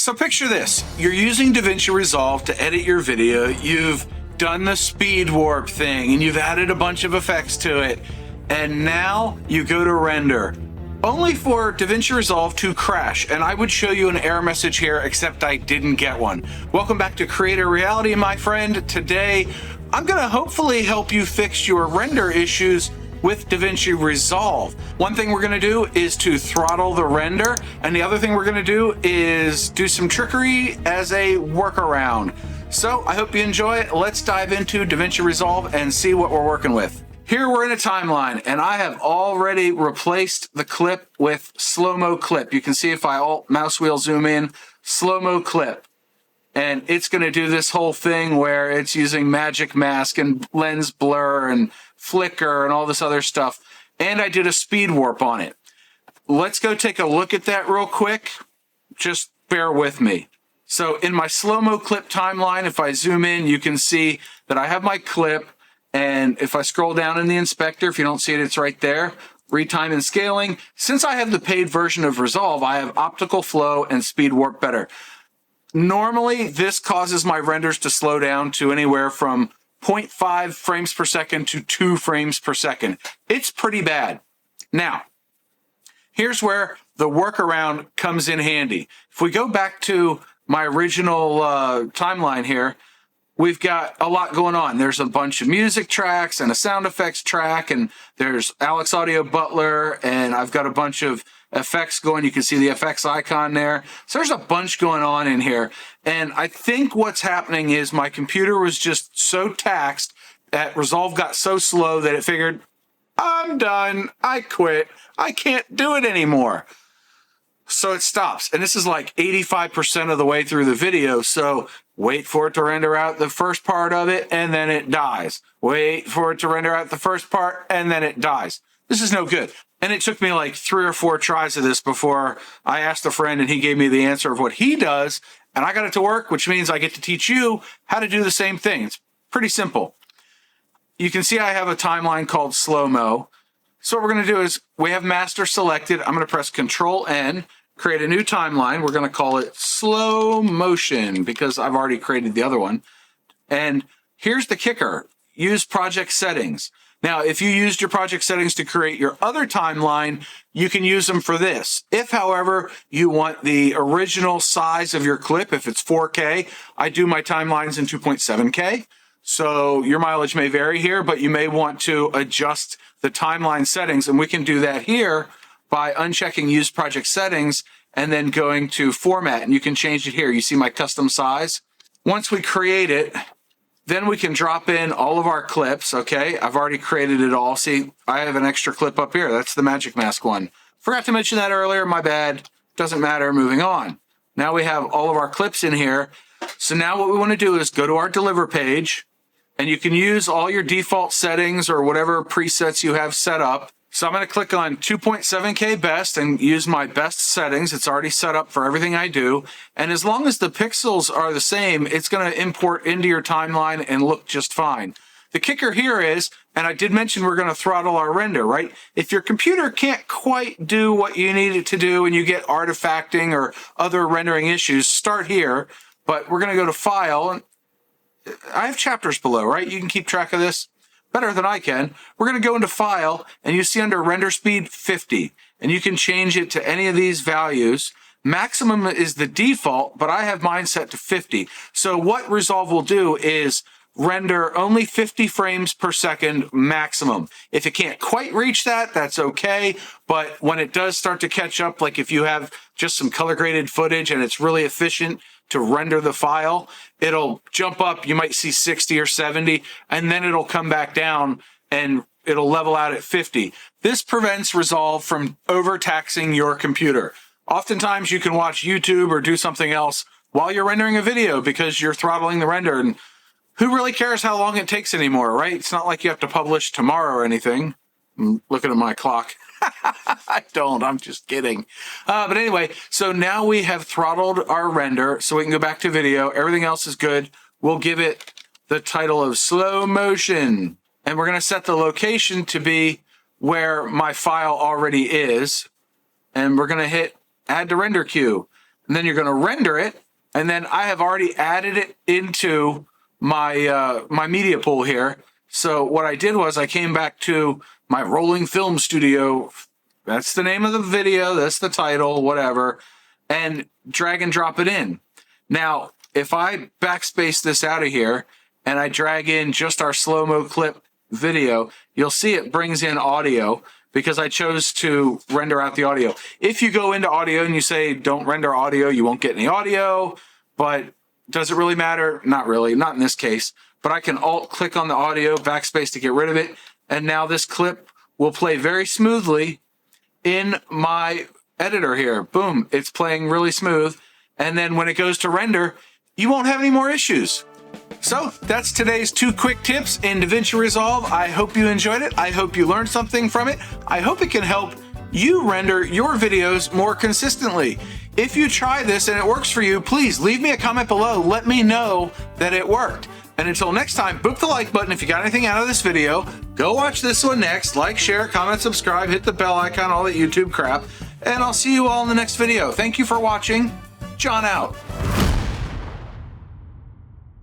So picture this, you're using Davinci Resolve to edit your video, you've done the speed warp thing and you've added a bunch of effects to it, and now you go to render, only for Davinci Resolve to crash. And I would show you an error message here, except I didn't get one. Welcome back to Creator Reality, my friend. Today, I'm gonna hopefully help you fix your render issues with Davinci Resolve. One thing we're gonna do is to throttle the render, and the other thing we're gonna do is do some trickery as a workaround. So I hope you enjoy it. Let's dive into Davinci Resolve and see what we're working with. Here we're in a timeline, and I have already replaced the clip with slow-mo clip. You can see if I alt mouse wheel zoom in, slow-mo clip. And it's gonna do this whole thing where it's using magic mask and lens blur and flicker and all this other stuff. And I did a speed warp on it. Let's go take a look at that real quick. Just bear with me. So in my slow-mo clip timeline, if I zoom in, you can see that I have my clip. And if I scroll down in the inspector, if you don't see it, it's right there. Retime and scaling. Since I have the paid version of Resolve, I have optical flow and speed warp better. Normally, this causes my renders to slow down to anywhere from 0.5 frames per second to 2 frames per second. It's pretty bad. Now, here's where the workaround comes in handy. If we go back to my original timeline here, we've got a lot going on. There's a bunch of music tracks and a sound effects track, and there's Alex Audio Butler, and I've got a bunch of effects going. You can see the effects icon there. So there's a bunch going on in here. And I think what's happening is my computer was just so taxed that Resolve got so slow that it figured, I'm done. I quit. I can't do it anymore. So it stops. And this is like 85% of the way through the video. So wait for it to render out the first part of it, and then it dies. Wait for it to render out the first part, and then it dies. This is no good. And it took me like 3 or 4 tries of this before I asked a friend and he gave me the answer of what he does, and I got it to work, which means I get to teach you how to do the same thing. It's pretty simple. You can see I have a timeline called slow-mo. So what we're gonna do is we have master selected. I'm gonna press Control N, create a new timeline. We're gonna call it slow motion because I've already created the other one. And here's the kicker, use project settings. Now, if you used your project settings to create your other timeline, you can use them for this. If, however, you want the original size of your clip, if it's 4K, I do my timelines in 2.7K. So your mileage may vary here, but you may want to adjust the timeline settings, and we can do that here by unchecking Use Project Settings and then going to Format, and you can change it here. You see my custom size? Once we create it, then we can drop in all of our clips, okay? I've already created it all. See, I have an extra clip up here. That's the Magic Mask one. Forgot to mention that earlier, my bad. Doesn't matter, moving on. Now we have all of our clips in here. So now what we wanna do is go to our Deliver page, and you can use all your default settings or whatever presets you have set up. So I'm gonna click on 2.7K best and use my best settings. It's already set up for everything I do. And as long as the pixels are the same, it's gonna import into your timeline and look just fine. The kicker here is, and I did mention we're gonna throttle our render, right? If your computer can't quite do what you need it to do and you get artifacting or other rendering issues, start here. But we're gonna go to File, and I have chapters below, right? You can keep track of this better than I can. We're gonna go into File, and you see under Render Speed 50, and you can change it to any of these values. Maximum is the default, but I have mine set to 50. So what Resolve will do is render only 50 frames per second maximum. If it can't quite reach that, that's okay. But when it does start to catch up, like if you have just some color graded footage and it's really efficient to render the file, it'll jump up, you might see 60 or 70, and then it'll come back down and it'll level out at 50. This prevents Resolve from overtaxing your computer. Oftentimes you can watch YouTube or do something else while you're rendering a video because you're throttling the render, and who really cares how long it takes anymore, right? It's not like you have to publish tomorrow or anything. I'm looking at my clock. I don't, I'm just kidding. But anyway, so now we have throttled our render, so we can go back to video. Everything else is good. We'll give it the title of slow motion, and we're gonna set the location to be where my file already is, and we're gonna hit add to render queue. and then you're going to render it. And then I have already added it into my my media pool here. So what I did was I came back to my rolling film studio. That's the name of the video. That's the title, whatever, and drag and drop it in. Now, if I backspace this out of here and I drag in just our slow-mo clip video, you'll see it brings in audio because I chose to render out the audio. If you go into audio and you say don't render audio, you won't get any audio, but does it really matter? Not really, not in this case. But I can alt-click on the audio, backspace to get rid of it, and now this clip will play very smoothly in my editor here. Boom, it's playing really smooth. And then when it goes to render, you won't have any more issues. So that's today's 2 quick tips in Davinci Resolve. I hope you enjoyed it. I hope you learned something from it. I hope it can help you render your videos more consistently. If you try this and it works for you, please leave me a comment below. Let me know that it worked. And until next time, boop the like button if you got anything out of this video. Go watch this one next. Like, share, comment, subscribe, hit the bell icon, all that YouTube crap. And I'll see you all in the next video. Thank you for watching. John out.